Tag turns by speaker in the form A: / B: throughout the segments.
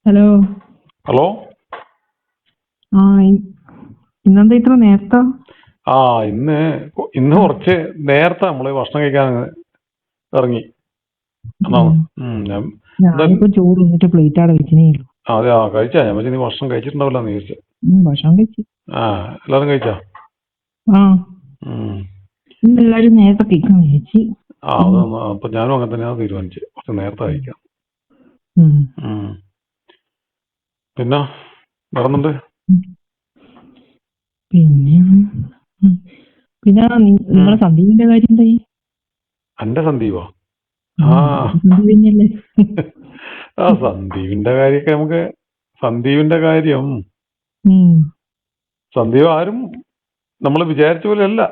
A: Hello.
B: Hello.
A: ആ ഇന്നെന്താ ഇത്ര നേരത്തെ?
B: ആ ഇന്ന് ഇന്ന് കുറച്ച് നേരത്തെ നമ്മള് ഭക്ഷണം കഴിക്കാൻ ഇറങ്ങി. അതാണ്.
A: ഞാനിപ്പോ ചോറ് തിന്നിട്ട് പ്ലേറ്റ് അവിടെ വെച്ചിനേ ഉള്ളൂ.
B: അതെ, കഴിച്ചാ? ഞാൻ നീ ഭക്ഷണം കഴിച്ചിട്ടുണ്ടാവില്ല എന്ന് ചോദിച്ചു.
A: ഭക്ഷണം കഴിച്ചു.
B: എല്ലാരും കഴിച്ചാ?
A: ആ ഇന്നെല്ലാരും നേരത്തെ കഴിക്കാൻ വിചാരിച്ചു.
B: അപ്പൊ ഞാനും അങ്ങനെ തന്നെയാണ് തീരുമാനിച്ചത്, കുറച്ച് നേരത്തെ കഴിക്കാം. പിന്നെ നടന്നുണ്ട്.
A: പിന്നെ നിങ്ങളെ സന്ദീപിന്റെ കാര്യം എന്തായി?
B: എന്റെ സന്ദീപോ?
A: സന്ദീപല്ലേ?
B: സന്ദീപിന്റെ കാര്യമൊക്കെ നമുക്ക് സന്ദീപ് ആരും നമ്മൾ വിചാരിച്ച പോലെ അല്ല.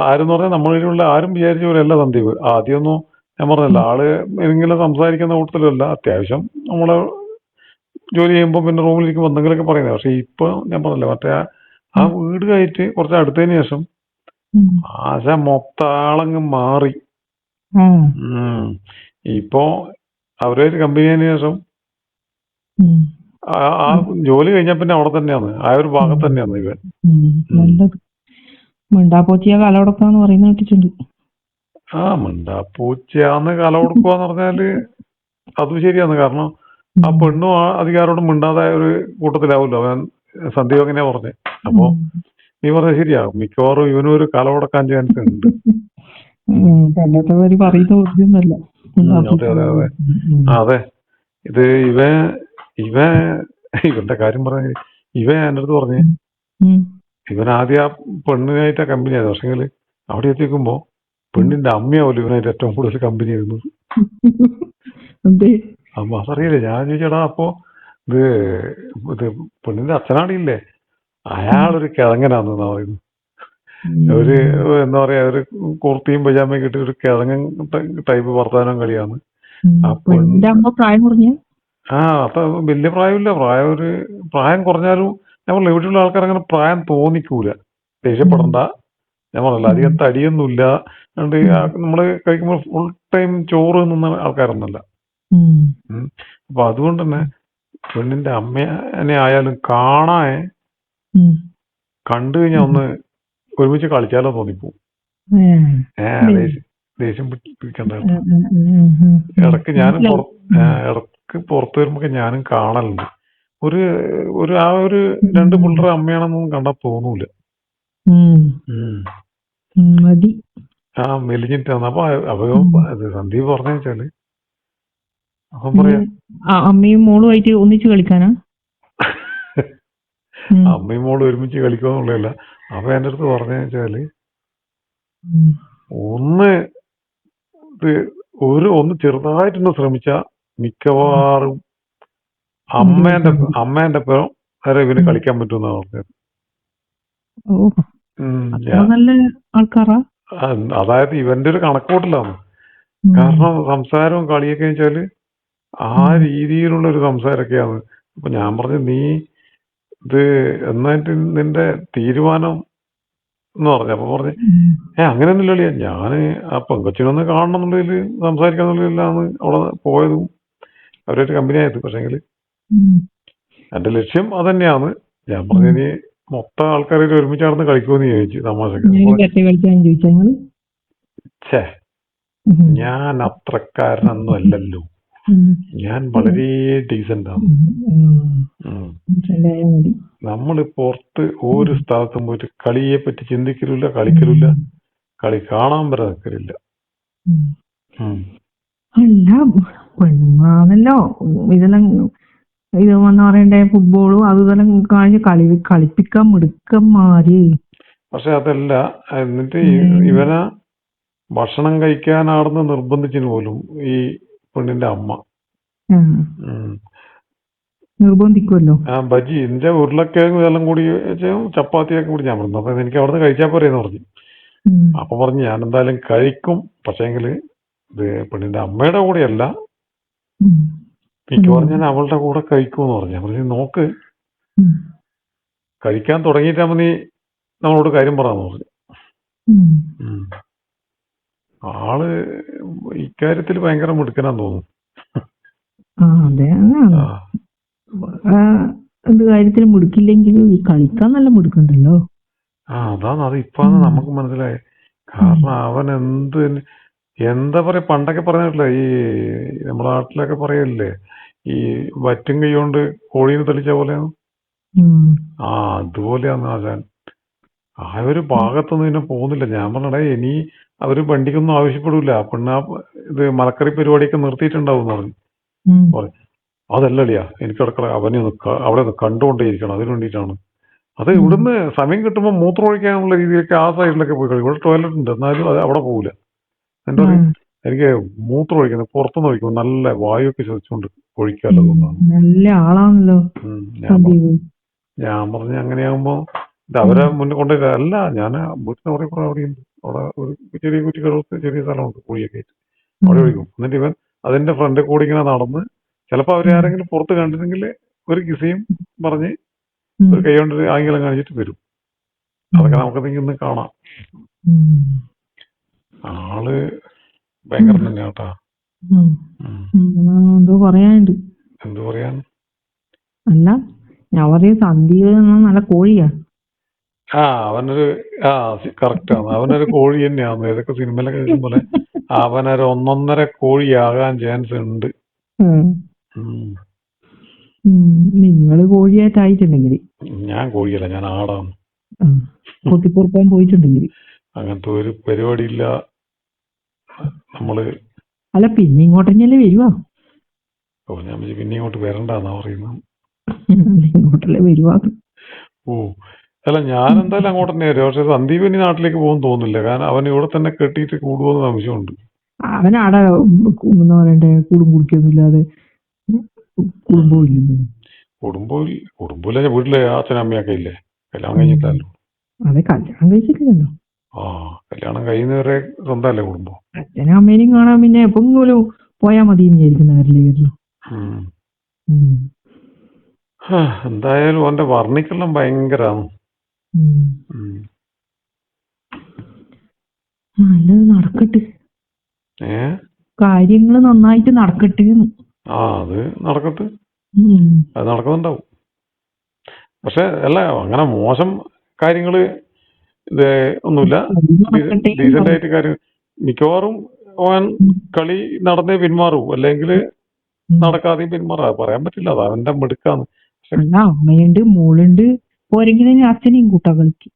B: ആരും പറഞ്ഞാൽ നമ്മളിലുള്ള ആരും വിചാരിച്ച പോലെ അല്ല സന്ദീപ്. ആദ്യമൊന്നും ഞാൻ പറഞ്ഞല്ല, ആള് എന്തെങ്കിലും സംസാരിക്കുന്ന കൂട്ടത്തിലല്ല. അത്യാവശ്യം നമ്മള് ജോലി ചെയ്യുമ്പോൾ പിന്നെ റൂമിലിരിക്കുമ്പോൾ എന്തെങ്കിലുമൊക്കെ പറയുന്നത്. പക്ഷെ ഇപ്പൊ ഞാൻ പറഞ്ഞല്ലോ, മറ്റേ ആ വീട് കയറ്റി കുറച്ച് അടുത്തതിന് ശേഷം ആശ മൊത്താളങ്ങ് മാറി. ഇപ്പോ അവരൊരു കമ്പനിയതിനു ശേഷം ആ ജോലി കഴിഞ്ഞാൽ പിന്നെ അവിടെ തന്നെയാണ്, ആ ഒരു ഭാഗത്ത് തന്നെയാണ് ഇവൻ.
A: മിണ്ടാപ്പോച്ചിയ കലവടക്കാന്ന് പറയുന്ന കേട്ടിട്ടുണ്ട്.
B: മിണ്ടാപ്പൂച്ചയാന്ന് കലവടക്കുവാന്ന് പറഞ്ഞാല് അതും ശരിയാണ്. കാരണം ആ പെണ്ണും ആ അധികാരോടും മിണ്ടാതെ ഒരു കൂട്ടത്തിലാവൂല്ലോ അവൻ. സന്ദീപ് അങ്ങനെയാ പറഞ്ഞേ. അപ്പൊ നീ പറഞ്ഞത് ശരിയാ, മിക്കവാറും ഇവനും ഒരു കലവടക്കാൻ ചാൻസ് ഉണ്ട്. അതെ, ഇത് ഇവന്റെ കാര്യം പറഞ്ഞ ഇവൻ എന്റെ അടുത്ത് പറഞ്ഞേ, ഇവൻ ആദ്യം ആ പെണ്ണിനായിട്ടാ കമ്പനി ആയത്. പക്ഷെങ്കില് അവിടെ എത്തിക്കുമ്പോ പെണ്ണിന്റെ അമ്മയാവല്ലോ ഇവനായിട്ട് ഏറ്റവും കൂടുതൽ കമ്പനി ആയിരുന്നത്. അപ്പൊ അതറിയില്ലേ. ഞാൻ ചോദിച്ചടാ, അപ്പൊ ഇത് പെണ്ണിന്റെ അച്ഛനാടിയില്ലേ, അയാളൊരു കിഴങ്ങനാന്ന് പറയുന്നു. ഒരു എന്താ പറയാ, ഒരു കുർത്തിയും പജാമയും കിട്ടി ഒരു കിഴങ്ങൻ ടൈപ്പ് വർത്താനം കളിയാണ്.
A: അപ്പൊ
B: വലിയ പ്രായമില്ല. പ്രായം കുറഞ്ഞാലും നമ്മൾ ഇവിടെയുള്ള ആൾക്കാർ അങ്ങനെ പ്രായം തോന്നിക്കൂല. ദേഷ്യപ്പെടണ്ട. ഞാൻ പറഞ്ഞല്ലോ, അധികം തടിയൊന്നുമില്ല. നമ്മള് കഴിക്കുമ്പോൾ ഫുൾ ടൈം ചോറ് നിന്ന ആൾക്കാരൊന്നല്ല. അപ്പൊ അതുകൊണ്ട് തന്നെ പെണ്ണിന്റെ അമ്മേനെ ആയാലും കണ്ടു കഴിഞ്ഞാൽ ഒന്ന് ഒരുമിച്ച് കളിച്ചാലോ തോന്നിപ്പോവും. ദേഷ്യം പിടിക്കണ്ട. ഇടക്ക് പുറത്തു വരുമ്പോ ഞാനും കാണലുണ്ട്. ആ ഒരു രണ്ട് പിള്ളേർ അമ്മയാണെന്നൊന്നും കണ്ടാ തോന്നൂല. മെലിഞ്ഞിട്ടാണ്. അപ്പൊ സന്ദീപ് പറഞ്ഞ വെച്ചാല് അവൻ പറയാ
A: അമ്മയും മോളുമായിട്ട് ഒന്നിച്ച് കളിക്കാനാ.
B: അമ്മയും മോളും ഒരുമിച്ച് കളിക്കുമെന്നുള്ളതല്ല. അപ്പൊ എന്റെ അടുത്ത് പറഞ്ഞ വെച്ചാല് ഒന്ന് ചെറുതായിട്ടൊന്ന് ശ്രമിച്ചാ മിക്കവാറും അമ്മേന്റെ പേരും വരെ ഇവന് കളിക്കാൻ പറ്റുമെന്നാ പറഞ്ഞത്. അതായത് ഇവന്റെ ഒരു കണക്കൂട്ടലാണ്. കാരണം സംസാരവും കളിയൊക്കെ വെച്ചാല് ആ രീതിയിലുള്ള ഒരു സംസാരമൊക്കെയാണ്. അപ്പൊ ഞാൻ പറഞ്ഞു, നീ ഇത് എന്നായിട്ട് നിന്റെ തീരുമാനം എന്ന് പറഞ്ഞു. അപ്പൊ പറഞ്ഞു, അങ്ങനെയൊന്നുമില്ല, ഞാന് ആ പെങ്കൊച്ചിനൊന്ന് കാണണം എന്നുള്ളതില് സംസാരിക്കാന്നുള്ളതിലാണ് അവിടെ പോയതും അവരായിട്ട് കമ്പനി ആയത്. പക്ഷെങ്കില് എന്റെ ലക്ഷ്യം അതന്നെയാണ്. ഞാൻ പറഞ്ഞു, നീ മൊത്തം ആൾക്കാരെ ഒരുമിച്ച് നടന്ന് കളിക്കുമെന്ന് ചോദിച്ചു തമാശക്ക്. ഞാൻ അത്രക്കാരനൊന്നും അല്ലല്ലോ, ഞാൻ വളരെ ഡീസന്റ് ആണ്. നമ്മള് പുറത്ത് ഒരു സ്ഥലത്തും പോയിട്ട് കളിയെ പറ്റി ചിന്തിക്കലില്ല, കളിക്കലില്ല, കളി കാണാൻ വരെ നിൽക്കലില്ല.
A: അല്ല, പെണ്ണുങ്ങളാണല്ലോ ഇതെല്ലാം ഇതെന്ന് പറയണ്ടേ, ഫുട്ബോളും അതുപോലെ കളിപ്പിക്കാൻ മിടുക്കന്മാര്.
B: പക്ഷെ അതല്ല, എന്നിട്ട് ഇവനെ ഭക്ഷണം കഴിക്കാനാണെന്ന് നിർബന്ധിച്ചതിന് പോലും ഈ പെണ്ണിന്റെ അമ്മ
A: നിർബന്ധിക്കുമല്ലോ.
B: ബജി എന്റെ ഉരുളക്കിഴങ്ങ് ഇതെല്ലാം കൂടി ചപ്പാത്തിയൊക്കെ കൂടി ഞാൻ പറഞ്ഞു. അപ്പൊ എനിക്ക് അവിടുന്ന് കഴിച്ചാൽ പോരെന്ന് പറഞ്ഞു. അപ്പൊ പറഞ്ഞു, ഞാൻ എന്തായാലും കഴിക്കും, പക്ഷേങ്കില് ഇത് പെണ്ണിന്റെ അമ്മയുടെ കൂടെയല്ല, മിക്കവാറും ഞാൻ അവളുടെ കൂടെ കഴിക്കുമെന്ന് പറഞ്ഞു. ഞാൻ പറഞ്ഞു, നോക്ക്, കഴിക്കാൻ തുടങ്ങിയിട്ടാകുമ്പോ നീ നമ്മളോട് കാര്യം പറയാന്ന് പറഞ്ഞു. ആള് ഇക്കാര്യത്തിൽ ഭയങ്കര മിടുക്കനാന്ന് തോന്നുന്നു.
A: ആ എന്ത് കാര്യത്തിലും മുടുക്കില്ലെങ്കിലും ഈ കളിക്കാൻ നല്ല മുടുക്കുണ്ടല്ലോ.
B: അതാണ് അത് ഇപ്പാന്ന് നമുക്ക് മനസ്സിലായി. കാരണം അവൻ എന്താ പറയാ, പണ്ടൊക്കെ പറഞ്ഞിട്ടില്ല, ഈ നമ്മുടെ നാട്ടിലൊക്കെ പറയല്ലേ, ഈ വറ്റും കൈ കൊണ്ട് കോഴീനെ തെളിച്ച പോലെയാണ്. അതുപോലെയാണ് ആശാൻ. ആ ഒരു ഭാഗത്തൊന്നും ഇതിനെ പോകുന്നില്ല. ഞാൻ പറഞ്ഞടേ, ഇനി അവര് വണ്ടിക്കൊന്നും ആവശ്യപ്പെടൂല, പിന്നെ ഇത് മലക്കറി പരിപാടിയൊക്കെ നിർത്തിയിട്ടുണ്ടാവും പറഞ്ഞു. അതല്ലടിയാ, എനിക്ക് അടുക്കള അവനെ അവിടെ ഒന്ന് കണ്ടുകൊണ്ടേയിരിക്കണം, അതിനു വേണ്ടിയിട്ടാണ്. അത് ഇവിടുന്ന് സമയം കിട്ടുമ്പോൾ മൂത്രം ഒഴിക്കാനുള്ള രീതിയിലൊക്കെ ആ സൈഡിലൊക്കെ പോയി കളി. ഇവിടെ ടോയ്ലറ്റ് ഉണ്ട്, എന്നാലും അത് അവിടെ പോകില്ല. എന്താ പറയും, എനിക്ക് മൂത്രം ഒഴിക്കുന്നത് പുറത്തുനിന്ന് ഒഴിക്കുമ്പോൾ നല്ല വായുവൊക്കെ ശ്വസിച്ചുകൊണ്ട് ഒഴിക്കാനുള്ളതുകൊണ്ടാണ്.
A: നല്ല ആളാണല്ലോ.
B: ഞാൻ പറഞ്ഞ അങ്ങനെയാകുമ്പോ ഇത് അവരെ മുന്നിൽ കൊണ്ടുവരിക അല്ല. ഞാൻ വീട്ടിന് കുറെ അവിടെയുണ്ട്, അവിടെ ഒരു ചെറിയ കുറ്റിക്കടത്ത് ചെറിയ സ്ഥലമുണ്ട്, കോഴിയൊക്കെ ആയിട്ട് അവിടെ ഒഴിക്കും. എന്നിട്ട് ഇവൻ അതിന്റെ ഫ്രണ്ടിൽ കൂടി ഇങ്ങനെ നടന്ന്, ചിലപ്പോ അവരാരെങ്കിലും പുറത്ത് കണ്ടിരുന്നെങ്കിൽ ഒരു കിസയും പറഞ്ഞ് ഒരു കൈ കൊണ്ട് ആംഗലം കാണിച്ചിട്ട് വരും. അതൊക്കെ നമുക്ക് ഇന്ന് കാണാം. ആള് ഭയങ്കര തന്നെ കേട്ടാ.
A: എന്തോ പറയാനുണ്ട്.
B: എന്തു പറയാൻ?
A: അല്ല, ഞാൻ പറയും സന്ദീപ് നല്ല കോഴിയാ.
B: അവനൊരു കറക്റ്റാണ്, അവനൊരു കോഴി തന്നെയാണ്. ഏതൊക്കെ സിനിമയിലൊക്കെ കേൾക്കുമ്പോലെ അവനൊരു ഒന്നൊന്നര കോഴിയാകാൻ ചാൻസ് ഉണ്ട്.
A: നിങ്ങള് കോഴിയായിട്ടായിട്ടുണ്ടെങ്കിൽ.
B: ഞാൻ കോഴിയല്ല, ഞാൻ ആടാണ്.
A: കൊത്തിപ്പൊറുക്കാൻ പോയിട്ടുണ്ടെങ്കിൽ
B: അങ്ങനത്തെ ഒരു പരിപാടി ഇല്ല നമ്മള്.
A: അല്ല, പിന്നെ ഇങ്ങോട്ടല്ലേ വരുവാ?
B: ഞാൻ പിന്നെ ഇങ്ങോട്ട് വരണ്ടെന്നാ പറയുന്നത്.
A: ഇങ്ങോട്ടല്ലേ വരുവാ?
B: അല്ല, ഞാൻ എന്തായാലും അങ്ങോട്ട് തന്നെ വരും. പക്ഷെ സന്ദീപ് ഇനി നാട്ടിലേക്ക് പോകും തോന്നുന്നില്ല. കാരണം അവൻ ഇവിടെ തന്നെ കെട്ടിയിട്ട് കൂടുവോന്ന് സംശയമുണ്ട്.
A: അവനാടെ എന്താ പറയണ്ടേ, കൂടും കുടിക്കൊന്നുമില്ലാതെ
B: കുടുംബമില്ല. വീട്ടിലെ അച്ഛനും അമ്മയൊക്കെ ഇല്ലേ? കല്യാണം കഴിഞ്ഞിട്ടല്ലോ.
A: അതെ, കല്യാണം കഴിച്ചിട്ടില്ലല്ലോ.
B: കല്യാണം കഴിയുന്നവരെ സ്വന്തമല്ലേ കുടുംബം.
A: അച്ഛനും അമ്മേനെയും കാണാൻ പിന്നെ എപ്പോഴും പോയാ മതി എന്ന് വിചാരിക്കുന്നവരില്ലേ?
B: എന്തായാലും അവന്റെ വർണ്ണിക്കെല്ലാം ഭയങ്കരാണ്.
A: നല്ലത് നടക്കട്ടെ, കാര്യങ്ങള് നന്നായിട്ട് നടക്കട്ടെ.
B: അത് നടക്കട്ടെ, അത് നടക്കുന്നുണ്ടാവും. പക്ഷെ അല്ല, അങ്ങനെ മോശം കാര്യങ്ങള് ഇത് ഒന്നുമില്ല. ഡീസന്റ് ആയിട്ട് കാര്യം മിക്കവാറും അവൻ കളി നടന്നേ പിന്മാറൂ, അല്ലെങ്കിൽ നടക്കാതെയും പിന്മാറാ, പറയാൻ പറ്റില്ല. അത് അവന്റെ മിടുക്കാണ്.
A: അല്ല, അമ്മയുണ്ട്, മോളുണ്ട്, പോരെങ്കിലും അച്ഛനെയും കൂട്ടാ കളിക്ക്.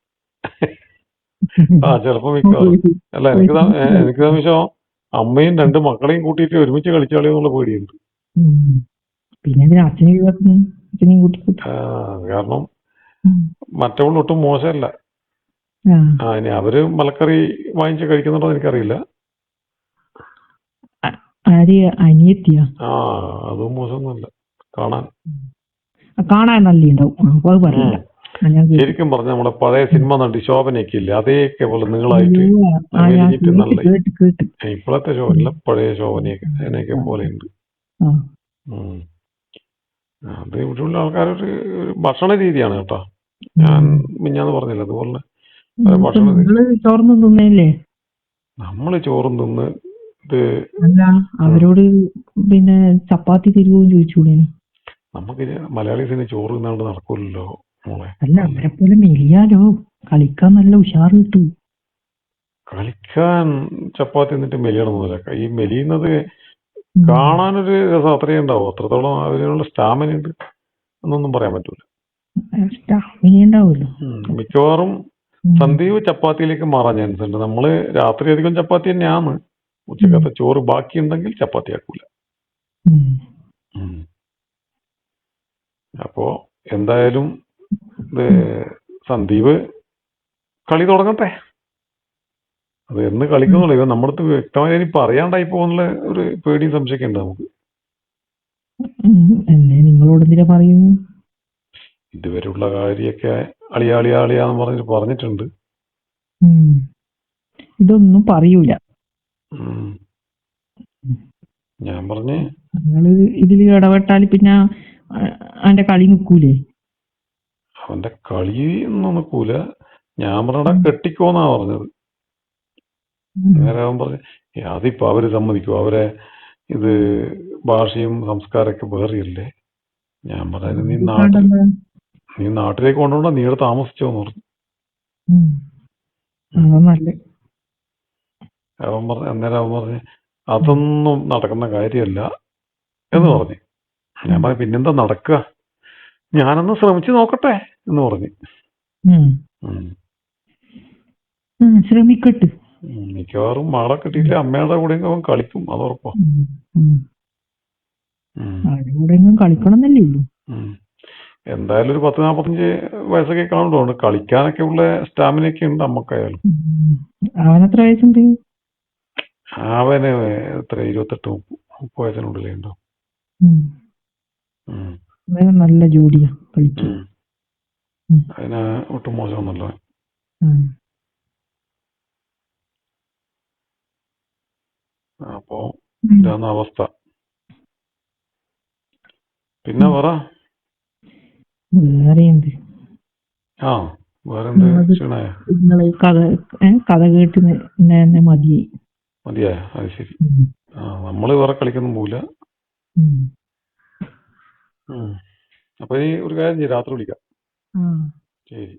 B: ചിലപ്പോ മിക്കവാറും. അല്ല, എനിക്ക് സംശയം അമ്മയും രണ്ട് മക്കളെയും കൂട്ടിയിട്ട് ഒരുമിച്ച് കളിച്ചാളി എന്നുള്ള പേടിയുണ്ട്.
A: പിന്നെ അച്ഛനെ അച്ഛനെയും കൂട്ടി.
B: കാരണം മറ്റവൾ ഒട്ടും മോശമല്ല. ഇനി അവര് മലക്കറി വാങ്ങിച്ച് കഴിക്കുന്നുണ്ടോ എനിക്കറിയില്ല.
A: അനിയത്തിയാ?
B: അതും മോശമൊന്നുമല്ല
A: കാണാൻ നല്ല ഉണ്ടാവും.
B: ശരിക്കും പറഞ്ഞ നമ്മളെ പഴയ സിനിമ നടി ശോഭനയൊക്കെ ഇല്ലേ, അതേക്കെ പോലെ നിങ്ങളായിട്ട് നല്ല. ഇപ്പോഴത്തെ ശോഭനല്ല, പഴയ ശോഭനയൊക്കെ അതിനൊക്കെ പോലെ ഉണ്ട്. അത് ഇവിടെയുള്ള ആൾക്കാരൊരു ഭക്ഷണ രീതിയാണ് കേട്ടോ. ഞാൻ മിഞ്ഞാന്ന് പറഞ്ഞില്ല, അതുപോലെ നമ്മള് ചോറും തിന്ന് ഇത്.
A: അവരോട് പിന്നെ ചപ്പാത്തി തരുവോന്ന് ചോദിച്ചൂടെ?
B: നമുക്ക് മലയാളീസിന് ചോറ് തിന്നാണ്ട് നടക്കൂലല്ലോ മോളെ.
A: അല്ല, അവരെ പോലെ മെലിയാലോ, കളിക്കാൻ നല്ല ഉഷാറ് കിട്ടും.
B: കളിക്കാൻ ചപ്പാത്തി എന്നിട്ട് മെലിയണമെന്നില്ല. ഈ മെലിയുന്നത് കാണാനൊരു രസം അത്രയും ഉണ്ടാവും. അത്രത്തോളം അതിനുള്ള സ്റ്റാമിന ഉണ്ട് എന്നൊന്നും പറയാൻ പറ്റൂല. മിക്കവാറും സന്ദീപ് ചപ്പാത്തിയിലേക്ക് മാറാൻ ചാൻസ് ഉണ്ട്. നമ്മള് രാത്രി അധികം ചപ്പാത്തി തന്നെയാണ്. ഉച്ചക്കത്തെ ചോറ് ബാക്കിയുണ്ടെങ്കിൽ ചപ്പാത്തി ആക്കൂല. അപ്പോ എന്തായാലും സന്ദീപ് കളി തുടങ്ങട്ടെ. അത് എന്ന് കളിക്കുന്നുള്ളൂ. ഇവ നമ്മുടെ അടുത്ത് വ്യക്തമായി ഇനി പറയാണ്ടായി പോകുന്നുള്ള ഒരു പേടിയും സംശയമൊക്കെ ഉണ്ട് നമുക്ക്.
A: നിങ്ങളോട് എന്തിനാ പറയുന്നു?
B: ഇതുവരെയുള്ള കാര്യമൊക്കെ അളിയാന്ന് പറഞ്ഞിട്ടുണ്ട്.
A: ഇതൊന്നും പറയൂല.
B: ഞാൻ പറഞ്ഞേ
A: നിങ്ങള് ഇതില് ഇടപെട്ടാൽ പിന്നെ അവന്റെ കളി നിക്കൂലേ?
B: അവന്റെ കളി ഒന്നും നിക്കൂല. ഞാൻ പറഞ്ഞ കെട്ടിക്കോന്നാ പറഞ്ഞത്. അങ്ങനെ അവൻ പറഞ്ഞു അതിപ്പോ അവര് സമ്മതിക്കുമോ? അവരെ ഇത് ഭാഷയും സംസ്കാരമൊക്കെ വേറെയല്ലേ. ഞാൻ പറഞ്ഞു
A: ശ്രമിക്കാണ്ടെന്താ?
B: നീ നാട്ടിലേക്ക് കൊണ്ടുപോകണ്ട, നീ ഇവിടെ താമസിച്ചോന്ന് പറഞ്ഞു.
A: അതാ നല്ലത്.
B: അന്നേരം അവൻ പറഞ്ഞു അതൊന്നും നടക്കുന്ന കാര്യമല്ല എന്ന് പറഞ്ഞു. ഞാൻ പറഞ്ഞു പിന്നെന്താ നടക്കുക, ഞാനൊന്ന് ശ്രമിച്ചു നോക്കട്ടെ എന്ന് പറഞ്ഞു.
A: ശ്രമിക്കട്ടെ.
B: മിക്കവാറും മകളെ കിട്ടിയില്ല അമ്മയുടെ കൂടെ അവൻ കളിക്കും, അത് ഉറപ്പാ.
A: കളിക്കണം എന്നല്ലേ ഉള്ളൂ.
B: എന്തായാലും ഒരു 10-45 വയസ്സൊക്കെ കാണുള്ളൂ. കളിക്കാനൊക്കെ ഉള്ള സ്റ്റാമിനയൊക്കെ ഉണ്ട് അമ്മക്കായാലും.
A: അവനെത്ര വയസ്സുണ്ട്?
B: അവന് എത്ര 28-30 വയസ്സിനുള്ളിലേ ഉണ്ടോ.
A: നല്ല ജോഡിയാ കളിക്കും.
B: അതിന് ഒട്ടും മോശമൊന്നുമല്ല. അപ്പോ ഇതാണ് അവസ്ഥ. പിന്നെ പറ.
A: വേറെന്ത്?
B: വേറെന്ത് ക്ഷീണായ?
A: കഥ കേട്ട് എന്നെ മതിയായി.
B: മതിയായ? അത് ശരി. നമ്മള് വേറെ കളിക്കൊന്നും പോവില്ല. അപ്പൊ ഈ ഒരു കാര്യം ചെയ്യ്, രാത്രി വിളിക്കാം. ശരി.